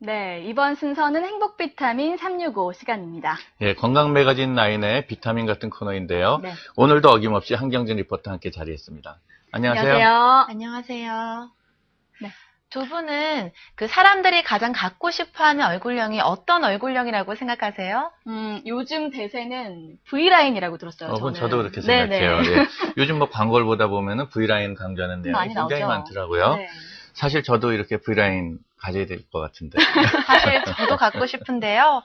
네, 이번 순서는 행복 비타민 365 시간입니다. 예, 건강 매거진 9의 비타민 같은 코너인데요. 네. 오늘도 어김없이 한경진 리포터와 함께 자리했습니다. 안녕하세요. 안녕하세요. 네. 두 분은 그 사람들이 가장 갖고 싶어하는 얼굴형이 어떤 얼굴형이라고 생각하세요? 요즘 대세는 V라인이라고 들었어요. 그건 저는. 저도 그렇게 네네. 생각해요. 예. 요즘 뭐 광고를 보다 보면은 V라인 강조하는 내용이 많이 굉장히 나오죠. 많더라고요. 네. 사실 저도 이렇게 V라인 가져야 될 것 같은데. 사실 저도 갖고 싶은데요.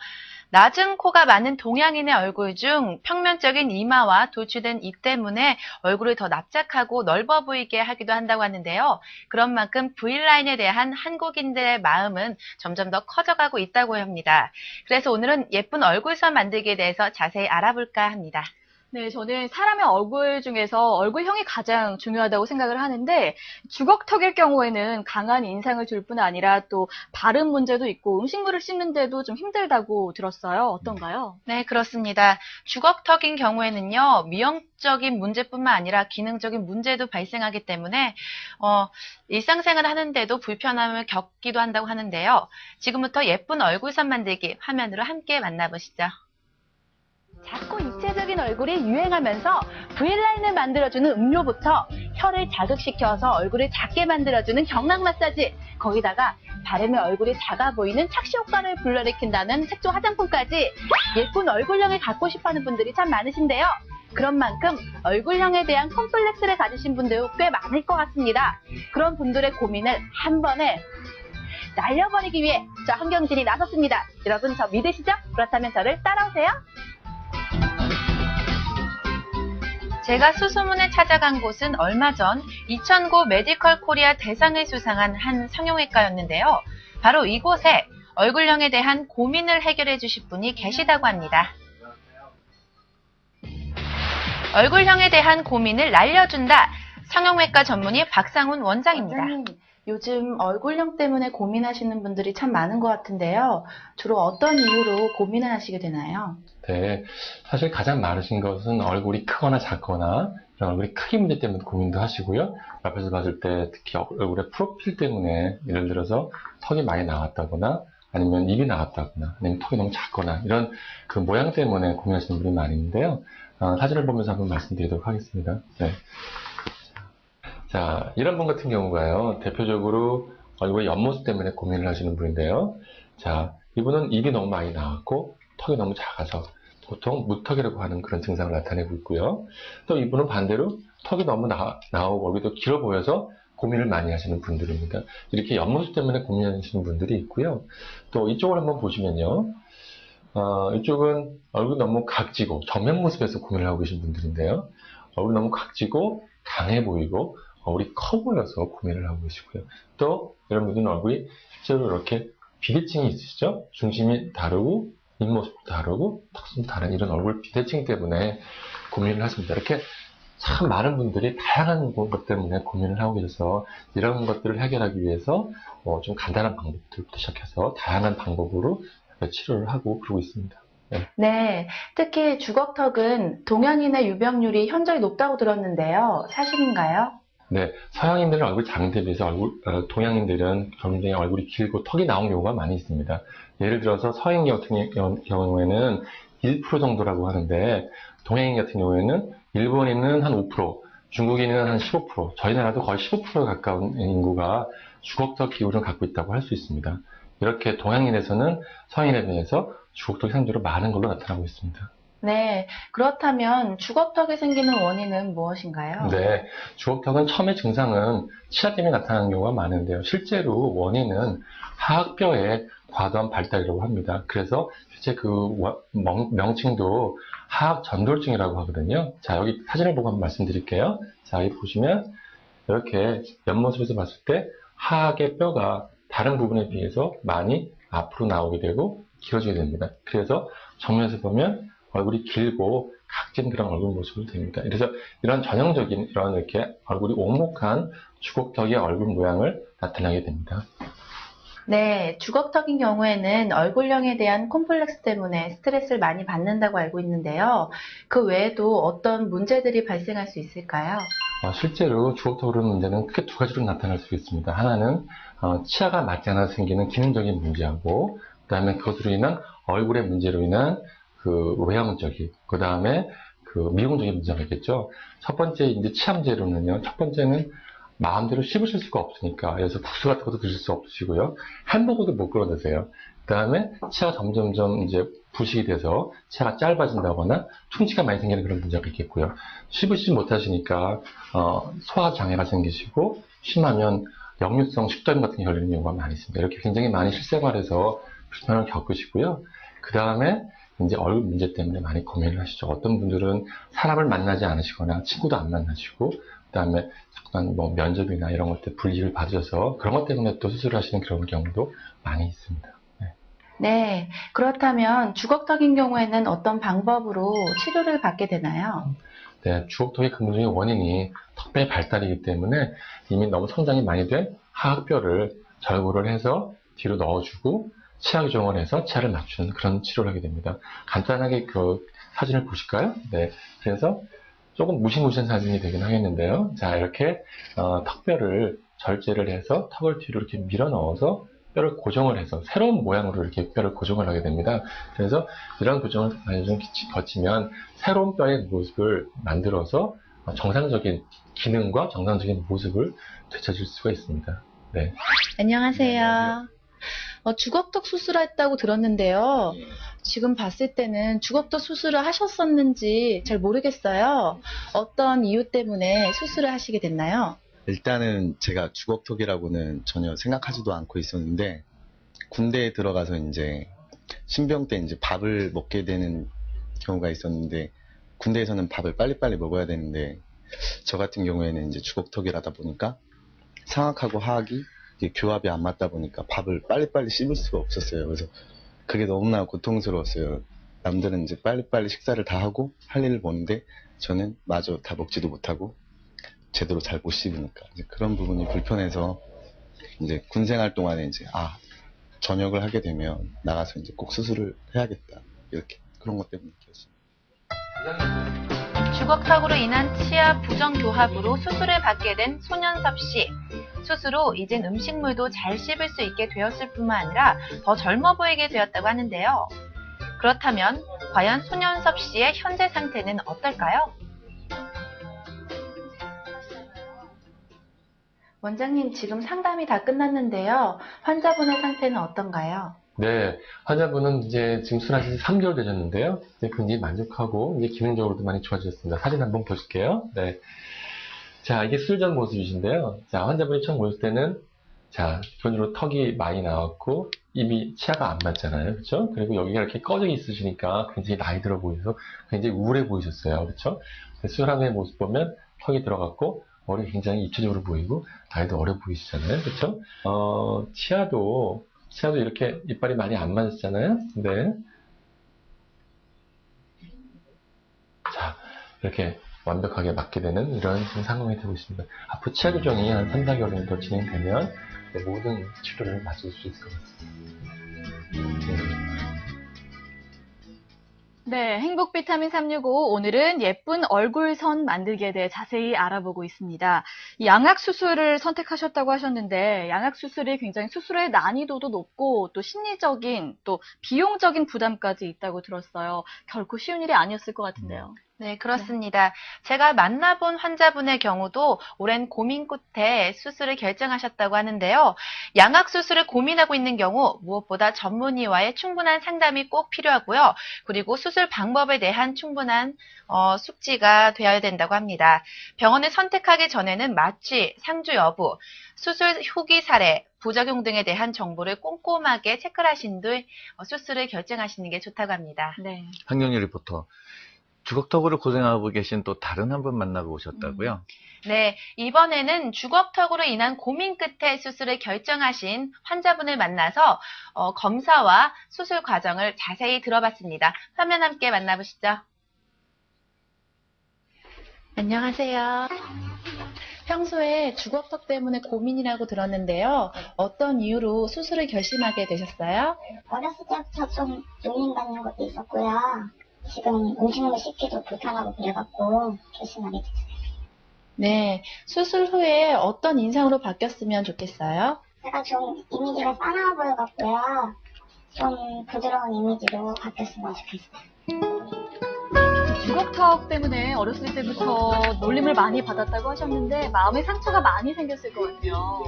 낮은 코가 많은 동양인의 얼굴 중 평면적인 이마와 도출된 입 때문에 얼굴을 더 납작하고 넓어 보이게 하기도 한다고 하는데요. 그런 만큼 V라인에 대한 한국인들의 마음은 점점 더 커져가고 있다고 합니다. 그래서 오늘은 예쁜 얼굴선 만들기에 대해서 자세히 알아볼까 합니다. 네, 저는 사람의 얼굴 중에서 얼굴형이 가장 중요하다고 생각을 하는데 주걱턱일 경우에는 강한 인상을 줄 뿐 아니라 또 발음 문제도 있고 음식물을 씹는데도 좀 힘들다고 들었어요. 어떤가요? 네, 그렇습니다. 주걱턱인 경우에는요, 미용적인 문제뿐만 아니라 기능적인 문제도 발생하기 때문에 일상생활을 하는데도 불편함을 겪기도 한다고 하는데요. 지금부터 예쁜 얼굴선 만들기 화면으로 함께 만나보시죠. 작고 입체적인 얼굴이 유행하면서 V라인을 만들어주는 음료부터 혀를 자극시켜서 얼굴을 작게 만들어주는 경락 마사지, 거기다가 바르면 얼굴이 작아 보이는 착시 효과를 불러일으킨다는 색조 화장품까지 예쁜 얼굴형을 갖고 싶어하는 분들이 참 많으신데요. 그런 만큼 얼굴형에 대한 콤플렉스를 가지신 분들도 꽤 많을 것 같습니다. 그런 분들의 고민을 한 번에 날려버리기 위해 저 한경진이 나섰습니다. 여러분 저 믿으시죠? 그렇다면 저를 따라오세요. 제가 수소문에 찾아간 곳은 얼마 전 2009 메디컬 코리아 대상을 수상한 한 성형외과였는데요. 바로 이곳에 얼굴형에 대한 고민을 해결해 주실 분이 계시다고 합니다. 얼굴형에 대한 고민을 날려준다. 성형외과 전문의 박상훈 원장입니다. 원장님, 요즘 얼굴형 때문에 고민하시는 분들이 참 많은 것 같은데요. 주로 어떤 이유로 고민을 하시게 되나요? 네, 사실 가장 많으신 것은 얼굴이 크거나 작거나 이런 얼굴이 크기 문제 때문에 고민도 하시고요. 앞에서 봤을 때 특히 얼굴의 프로필 때문에 예를 들어서 턱이 많이 나왔다거나 아니면 입이 나왔다거나 아니면 턱이 너무 작거나 이런 그 모양 때문에 고민하시는 분이 많이 있는데요. 사진을 보면서 한번 말씀드리도록 하겠습니다. 네. 자, 이런 분 같은 경우가요. 대표적으로 얼굴의 옆모습 때문에 고민을 하시는 분인데요. 자, 이분은 입이 너무 많이 나왔고 턱이 너무 작아서 보통 무턱이라고 하는 그런 증상을 나타내고 있고요. 또 이분은 반대로 턱이 너무 나오고 얼굴도 길어 보여서 고민을 많이 하시는 분들입니다. 이렇게 옆모습 때문에 고민하시는 분들이 있고요. 또 이쪽을 한번 보시면요. 이쪽은 얼굴이 너무 각지고 정면 모습에서 고민을 하고 계신 분들인데요. 얼굴이 너무 각지고 강해 보이고 얼굴이 커 보여서 고민을 하고 계시고요. 또 여러분들은 얼굴이 실제로 이렇게 비대칭이 있으시죠? 중심이 다르고 입모습도 다르고 턱선도 다른 이런 얼굴 비대칭 때문에 고민을 하십니다. 이렇게 참 많은 분들이 다양한 것 때문에 고민을 하고 계셔서 이런 것들을 해결하기 위해서 좀 간단한 방법들부터 시작해서 다양한 방법으로 치료를 하고 그러고 있습니다. 네, 특히 주걱턱은 동양인의 유병률이 현저히 높다고 들었는데요. 사실인가요? 네, 서양인들은 얼굴 작은 데 비해서 동양인들은 굉장히 얼굴이 길고 턱이 나온 경우가 많이 있습니다. 예를 들어서 서양 같은 경우에는 1% 정도라고 하는데 동양인 같은 경우에는 일본인은 한 5%, 중국인은 한 15%, 저희 나라도 거의 15%에 가까운 인구가 주걱턱 기울을 갖고 있다고 할 수 있습니다. 이렇게 동양인에서는 서양인에 비해서 주걱턱이 상대로 많은 걸로 나타나고 있습니다. 네, 그렇다면 주걱턱이 생기는 원인은 무엇인가요? 네, 주걱턱은 처음에 증상은 치아 때문에 나타나는 경우가 많은데요. 실제로 원인은 하악뼈의 과도한 발달이라고 합니다. 그래서 실제 그 명칭도 하악전돌증이라고 하거든요. 자, 여기 사진을 보고 한번 말씀드릴게요. 자, 여기 보시면 이렇게 옆모습에서 봤을 때 하악의 뼈가 다른 부분에 비해서 많이 앞으로 나오게 되고 길어지게 됩니다. 그래서 정면에서 보면 얼굴이 길고 각진 그런 얼굴 모습으로 됩니다. 그래서 이런 전형적인 이런 이렇게 얼굴이 오목한 주걱턱의 얼굴 모양을 나타나게 됩니다. 네, 주걱턱인 경우에는 얼굴형에 대한 콤플렉스 때문에 스트레스를 많이 받는다고 알고 있는데요. 그 외에도 어떤 문제들이 발생할 수 있을까요? 실제로 주걱턱으로 문제는 크게 두 가지로 나타날 수 있습니다. 하나는 치아가 맞지 않아서 생기는 기능적인 문제하고, 그 다음에 그것으로 인한 얼굴의 문제로 인한 그 외형적인, 그 다음에 그 미용적인 문제가 있겠죠. 첫 번째 이제 치아 문제로는요. 첫 번째는 마음대로 씹으실 수가 없으니까, 그래서 국수 같은 것도 드실 수 없으시고요. 햄버거도 못 끌어 드세요. 그 다음에 치아가 점점점 이제 부식이 돼서 치아가 짧아진다거나 충치가 많이 생기는 그런 문제가 있겠고요. 씹으시지 못하시니까 소화 장애가 생기시고, 심하면 역류성 식도염 같은 게 걸리는 경우가 많이 있습니다. 이렇게 굉장히 많이 실생활에서 불편을 겪으시고요. 그 다음에 이제 얼굴 문제 때문에 많이 고민을 하시죠. 어떤 분들은 사람을 만나지 않으시거나 친구도 안 만나시고, 그 다음에 잠깐 뭐 면접이나 이런 것들 불이익을 받으셔서 그런 것 때문에 또 수술을 하시는 그런 경우도 많이 있습니다. 네, 그렇다면 주걱턱인 경우에는 어떤 방법으로 치료를 받게 되나요? 네, 주걱턱의 근본적인 원인이 턱뼈의 발달이기 때문에 이미 너무 성장이 많이 된 하악뼈를 절골을 해서 뒤로 넣어주고 치아 교정을 해서 치아를 맞추는 그런 치료를 하게 됩니다. 간단하게 그 사진을 보실까요? 네, 그래서 조금 무시무시한 사진이 되긴 하겠는데요. 자, 이렇게 턱뼈를 절제를 해서 턱을 뒤로 이렇게 밀어 넣어서 뼈를 고정을 해서 새로운 모양으로 이렇게 뼈를 고정을 하게 됩니다. 그래서 이런 고정을 좀 거치면 새로운 뼈의 모습을 만들어서 정상적인 기능과 정상적인 모습을 되찾을 수가 있습니다. 네. 안녕하세요. 주걱턱 수술했다고 들었는데요. 지금 봤을 때는 주걱턱 수술을 하셨었는지 잘 모르겠어요. 어떤 이유 때문에 수술을 하시게 됐나요? 일단은 제가 주걱턱이라고는 전혀 생각하지도 않고 있었는데, 군대에 들어가서 이제 신병 때 이제 밥을 먹게 되는 경우가 있었는데, 군대에서는 밥을 빨리빨리 먹어야 되는데, 저 같은 경우에는 이제 주걱턱이라다 보니까 상악하고 하악이 이게 교합이 안 맞다 보니까 밥을 빨리빨리 씹을 수가 없었어요. 그래서 그게 너무나 고통스러웠어요. 남들은 이제 빨리빨리 식사를 다 하고 할 일을 보는데, 저는 마저 다 먹지도 못하고 제대로 잘 못 씹으니까 이제 그런 부분이 불편해서 이제 군 생활 동안에 이제 전역을 하게 되면 나가서 이제 꼭 수술을 해야겠다, 이렇게 그런 것 때문에 결심. 주걱턱으로 인한 치아 부정교합으로 수술을 받게 된 손연섭 씨. 수술 후 이젠 음식물도 잘 씹을 수 있게 되었을 뿐만 아니라 더 젊어 보이게 되었다고 하는데요. 그렇다면 과연 손연섭 씨의 현재 상태는 어떨까요? 원장님, 지금 상담이 다 끝났는데요. 환자분의 상태는 어떤가요? 네, 환자분은 이제 지금 수술하신 지 3개월 되셨는데요. 이제 굉장히 만족하고 이제 기능적으로도 많이 좋아지셨습니다. 사진 한번 보실게요. 네. 자, 이게 수술 전 모습이신데요. 자, 환자분이 처음 오실 때는 자, 기본적으로 턱이 많이 나왔고 입이 치아가 안 맞잖아요. 그렇죠? 그리고 여기가 이렇게 꺼져 있으시니까 굉장히 나이 들어 보이셔서 굉장히 우울해 보이셨어요. 그렇죠? 수술한 후의 모습 보면 턱이 들어갔고 머리 굉장히 입체적으로 보이고 나이도 어려 보이시잖아요. 그렇죠? 치아도 이렇게 이빨이 많이 안 맞았잖아요. 네. 자, 이렇게 완벽하게 맞게 되는 이런 지금 상황이 되고 있습니다. 앞으로 치아 교정이 한 3, 4개월 정도 진행되면 모든 치료를 마칠 수 있을 것 같습니다. 네, 행복 비타민 365 오늘은 예쁜 얼굴선 만들기에 대해 자세히 알아보고 있습니다. 양악 수술을 선택하셨다고 하셨는데 양악 수술이 굉장히 수술의 난이도도 높고 또 심리적인 또 비용적인 부담까지 있다고 들었어요. 결코 쉬운 일이 아니었을 것 같은데요. 네, 그렇습니다. 제가 만나본 환자분의 경우도 오랜 고민 끝에 수술을 결정하셨다고 하는데요. 양악 수술을 고민하고 있는 경우 무엇보다 전문의와의 충분한 상담이 꼭 필요하고요. 그리고 수술 방법에 대한 충분한 숙지가 되어야 된다고 합니다. 병원을 선택하기 전에는 마취, 상주 여부, 수술 후기 사례, 부작용 등에 대한 정보를 꼼꼼하게 체크를 하신 뒤 수술을 결정하시는 게 좋다고 합니다. 네. 황경유 리포터. 주걱턱으로 고생하고 계신 또 다른 한 분 만나고 오셨다고요? 네, 이번에는 주걱턱으로 인한 고민 끝에 수술을 결정하신 환자분을 만나서 검사와 수술 과정을 자세히 들어봤습니다. 화면 함께 만나보시죠. 안녕하세요. 평소에 주걱턱 때문에 고민이라고 들었는데요. 어떤 이유로 수술을 결심하게 되셨어요? 어렸을 때부터 좀 놀림받는 것도 있었고요. 지금 음식물 씻기도 불편하고 그래갖고 결심하게 됐어요. 네, 수술 후에 어떤 인상으로 바뀌었으면 좋겠어요? 제가 좀 이미지가 싸나워 보여갖고요. 좀 부드러운 이미지로 바뀌었으면 좋겠어요. 주걱턱 때문에 어렸을 때부터 놀림을 많이 받았다고 하셨는데 마음의 상처가 많이 생겼을 것 같아요.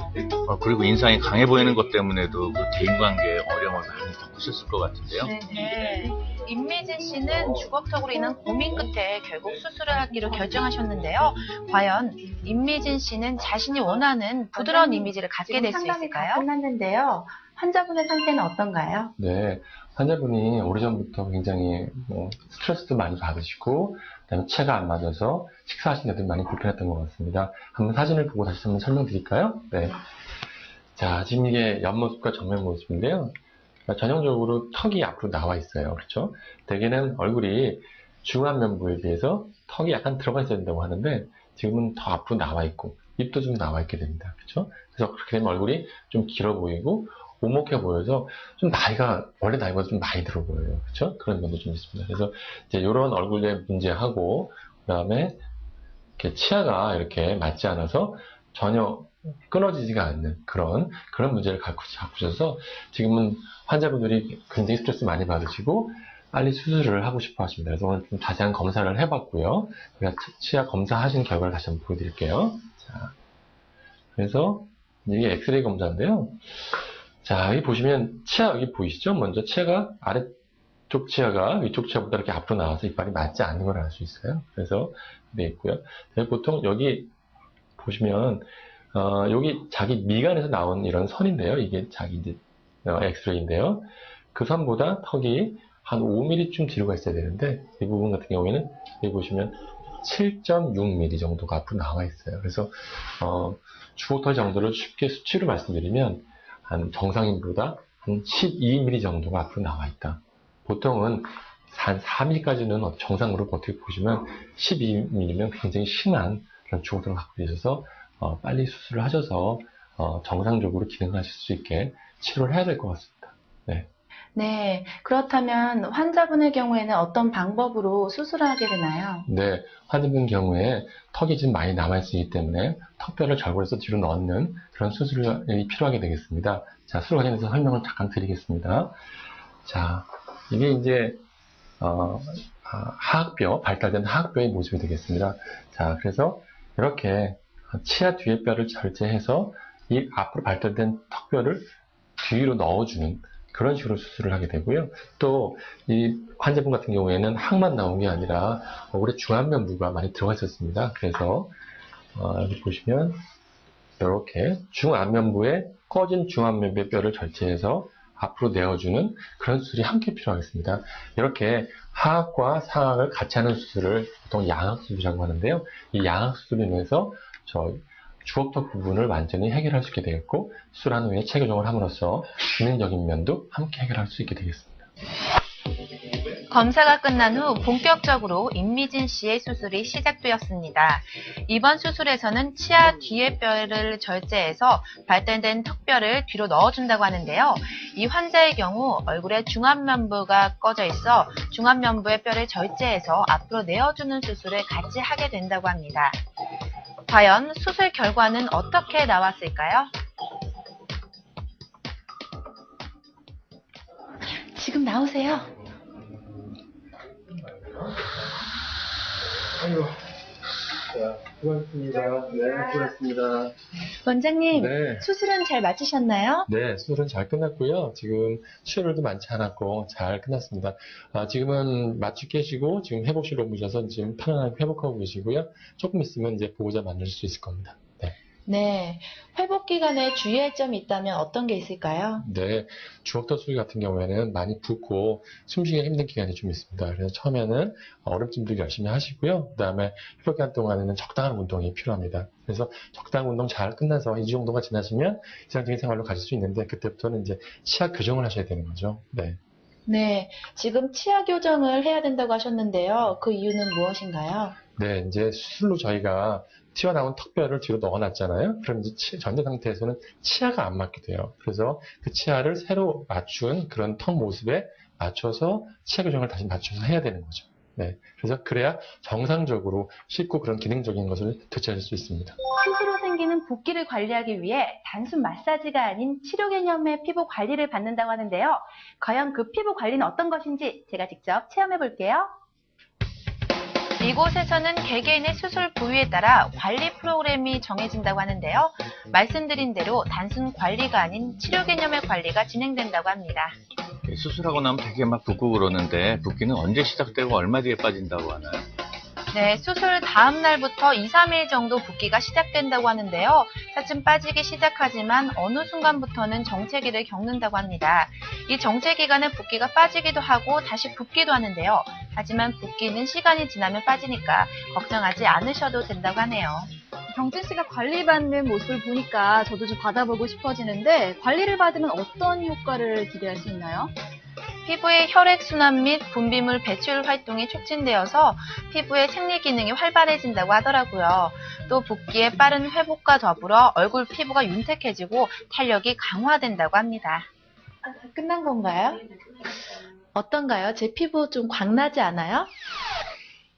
그리고 인상이 강해 보이는 것 때문에도 그 대인관계에 어려움을 많이 겪으셨을 것 같은데요. 네. 임미진 씨는 주걱턱으로 인한 고민 끝에 결국 수술을 하기로 결정하셨는데요. 과연 임미진 씨는 자신이 원하는 부드러운 이미지를 갖게 지금 될 수 상담이 다 있을까요? 끝났는데요. 환자분의 상태는 어떤가요? 네, 환자분이 오래전부터 굉장히 스트레스도 많이 받으시고, 그다음에 치아가 안 맞아서 식사하시는 데도 많이 불편했던 것 같습니다. 한번 사진을 보고 다시 한번 설명드릴까요? 네. 자, 지금 이게 옆모습과 정면 모습인데요. 전형적으로 턱이 앞으로 나와 있어요. 그렇죠? 대개는 얼굴이 중안면부에 비해서 턱이 약간 들어가 있어야 된다고 하는데, 지금은 더 앞으로 나와 있고, 입도 좀 나와 있게 됩니다. 그렇죠? 그래서 그렇게 되면 얼굴이 좀 길어 보이고, 오목해 보여서 좀 나이가 원래 나이보다 좀 많이 들어 보여요. 그렇죠? 그런 면도 좀 있습니다. 그래서 이제 이런 얼굴의 문제하고 그다음에 이렇게 치아가 이렇게 맞지 않아서 전혀 끊어지지가 않는 그런 문제를 갖고 계셔서 지금은 환자분들이 굉장히 스트레스 많이 받으시고 빨리 수술을 하고 싶어 하십니다. 그래서 오늘 좀 자세한 검사를 해봤고요. 제가 치아 검사하신 결과를 다시 한번 보여드릴게요. 자, 그래서 이게 엑스레이 검사인데요. 자, 여기 보시면 치아 여기 보이시죠? 먼저 치아가 아래쪽 치아가 위쪽 치아보다 이렇게 앞으로 나와서 이빨이 맞지 않는 걸 알 수 있어요. 그래서 돼 있고요. 보통 여기 보시면 여기 자기 미간에서 나온 이런 선인데요. 이게 자기 이제 엑스레이인데요. 그 선보다 턱이 한 5mm쯤 뒤로 가 있어야 되는데 이 부분 같은 경우에는 여기 보시면 7.6mm 정도가 앞으로 나와 있어요. 그래서 주걱턱 정도를 쉽게 수치로 말씀드리면 한 정상인보다 한 12mm 정도가 앞으로 나와 있다. 보통은 한 4mm까지는 정상으로 어떻게 보시면 12mm면 굉장히 심한 그런 주걱턱을 갖고 계셔서 빨리 수술을 하셔서 정상적으로 기능하실 수 있게 치료를 해야 될 것 같습니다. 네. 네, 그렇다면 환자분의 경우에는 어떤 방법으로 수술을 하게 되나요? 네, 환자분 경우에 턱이 지금 많이 남아있기 때문에 턱뼈를 절골해서 뒤로 넣는 그런 수술이 필요하게 되겠습니다. 자, 수술 과정에서 설명을 잠깐 드리겠습니다. 자, 이게 이제 하악뼈, 발달된 하악뼈의 모습이 되겠습니다. 자, 그래서 이렇게 치아 뒤에 뼈를 절제해서 이 앞으로 발달된 턱뼈를 뒤로 넣어주는 그런 식으로 수술을 하게 되고요. 또 이 환자분 같은 경우에는 항만 나온 게 아니라 얼굴에 중안면부가 많이 들어가 있었습니다. 그래서 여기 보시면 이렇게 중안면부에 꺼진 중안면부의 뼈를 절제해서 앞으로 내어주는 그런 수술이 함께 필요하겠습니다. 이렇게 하악과 상악을 같이 하는 수술을 보통 양악수술이라고 하는데요. 이 양악수술로 인해서 주걱턱 부분을 완전히 해결할 수 있게 되겠고 수술한 후에 체교정을 함으로써 기능적인 면도 함께 해결할 수 있게 되겠습니다. 검사가 끝난 후 본격적으로 임미진 씨의 수술이 시작되었습니다. 이번 수술에서는 치아 뒤의 뼈를 절제해서 발달된 턱뼈를 뒤로 넣어준다고 하는데요. 이 환자의 경우 얼굴에 중안면부가 꺼져 있어 중안면부의 뼈를 절제해서 앞으로 내어주는 수술을 같이 하게 된다고 합니다. 과연 수술 결과는 어떻게 나왔을까요? 지금 나오세요. 아이고, 자, 수고하셨습니다. 네, 수고하셨습니다. 원장님, 네. 수술은 잘 마치셨나요? 네, 수술은 잘 끝났고요. 지금 치료도 많지 않았고 잘 끝났습니다. 지금은 마취 깨시고 지금 회복실로 오셔서 지금 편안하게 회복하고 계시고요. 조금 있으면 이제 보호자 만날 수 있을 겁니다. 네. 네, 회복 기간에 주의할 점이 있다면 어떤 게 있을까요? 네, 주걱턱 수술 같은 경우에는 많이 붓고 숨쉬기가 힘든 기간이 좀 있습니다. 그래서 처음에는 얼음찜도 열심히 하시고요. 그 다음에 회복 기간 동안에는 적당한 운동이 필요합니다. 그래서 적당한 운동 잘 끝나서 2주 정도가 지나시면 이상적인 생활로 가실 수 있는데 그때부터는 이제 치아 교정을 하셔야 되는 거죠. 네. 네, 지금 치아 교정을 해야 된다고 하셨는데요. 그 이유는 무엇인가요? 네, 이제 수술로 저희가 튀어나온 턱뼈를 뒤로 넣어놨잖아요. 그럼 이제 전제 상태에서는 치아가 안 맞게 돼요. 그래서 그 치아를 새로 맞춘 그런 턱 모습에 맞춰서 치아 교정을 다시 맞춰서 해야 되는 거죠. 네. 그래서 그래야 정상적으로 쉽고 그런 기능적인 것을 되찾을 수 있습니다. 스스로 생기는 붓기를 관리하기 위해 단순 마사지가 아닌 치료 개념의 피부 관리를 받는다고 하는데요. 과연 그 피부 관리는 어떤 것인지 제가 직접 체험해 볼게요. 이곳에서는 개개인의 수술 부위에 따라 관리 프로그램이 정해진다고 하는데요. 말씀드린 대로 단순 관리가 아닌 치료 개념의 관리가 진행된다고 합니다. 수술하고 나면 되게 막 붓고 그러는데 붓기는 언제 시작되고 얼마 뒤에 빠진다고 하나요? 네, 수술 다음 날부터 2, 3일 정도 붓기가 시작된다고 하는데요. 차츰 빠지기 시작하지만 어느 순간부터는 정체기를 겪는다고 합니다. 이 정체 기간에 붓기가 빠지기도 하고 다시 붓기도 하는데요. 하지만 붓기는 시간이 지나면 빠지니까 걱정하지 않으셔도 된다고 하네요. 경진 씨가 관리받는 모습을 보니까 저도 좀 받아보고 싶어지는데 관리를 받으면 어떤 효과를 기대할 수 있나요? 피부의 혈액순환 및 분비물 배출 활동이 촉진되어서 피부의 생리 기능이 활발해진다고 하더라고요. 또 붓기의 빠른 회복과 더불어 얼굴 피부가 윤택해지고 탄력이 강화된다고 합니다. 끝난 건가요? 어떤가요? 제 피부 좀 광나지 않아요?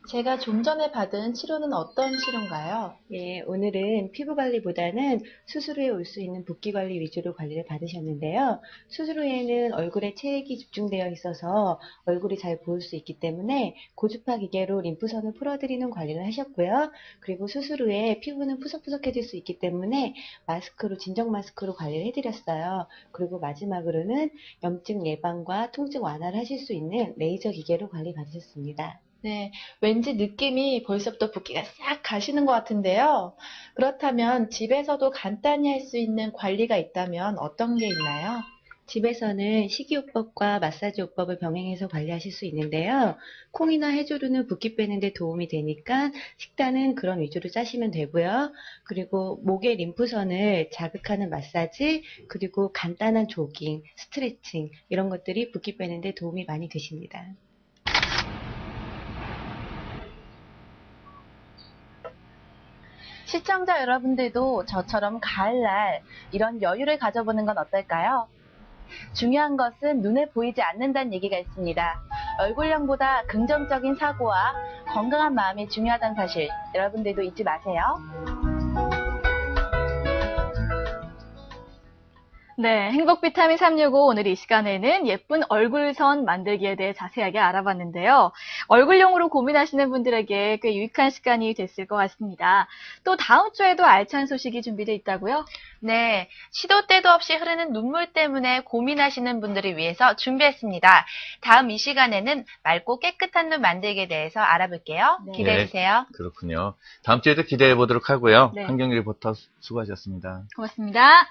제가 좀 전에 받은 치료는 어떤 치료인가요? 예, 오늘은 피부 관리보다는 수술 후에 올 수 있는 붓기 관리 위주로 관리를 받으셨는데요. 수술 후에는 얼굴에 체액이 집중되어 있어서 얼굴이 잘 보일 수 있기 때문에 고주파 기계로 림프선을 풀어드리는 관리를 하셨고요. 그리고 수술 후에 피부는 푸석푸석해질 수 있기 때문에 마스크로, 진정 마스크로 관리를 해드렸어요. 그리고 마지막으로는 염증 예방과 통증 완화를 하실 수 있는 레이저 기계로 관리 받으셨습니다. 네, 왠지 느낌이 벌써부터 붓기가 싹 가시는 것 같은데요. 그렇다면 집에서도 간단히 할 수 있는 관리가 있다면 어떤 게 있나요? 집에서는 식이요법과 마사지요법을 병행해서 관리하실 수 있는데요. 콩이나 해조류는 붓기 빼는 데 도움이 되니까 식단은 그런 위주로 짜시면 되고요. 그리고 목의 림프선을 자극하는 마사지, 그리고 간단한 조깅, 스트레칭 이런 것들이 붓기 빼는 데 도움이 많이 되십니다. 시청자 여러분들도 저처럼 가을날 이런 여유를 가져보는 건 어떨까요? 중요한 것은 눈에 보이지 않는다는 얘기가 있습니다. 얼굴형보다 긍정적인 사고와 건강한 마음이 중요하다는 사실 여러분들도 잊지 마세요. 네, 행복 비타민 365 오늘 이 시간에는 예쁜 얼굴선 만들기에 대해 자세하게 알아봤는데요. 얼굴형으로 고민하시는 분들에게 꽤 유익한 시간이 됐을 것 같습니다. 또 다음 주에도 알찬 소식이 준비되어 있다고요? 네, 시도 때도 없이 흐르는 눈물 때문에 고민하시는 분들을 위해서 준비했습니다. 다음 이 시간에는 맑고 깨끗한 눈 만들기에 대해서 알아볼게요. 네. 기대해주세요. 그렇군요. 다음 주에도 기대해 보도록 하고요. 네. 한경 리포터 수고하셨습니다. 고맙습니다.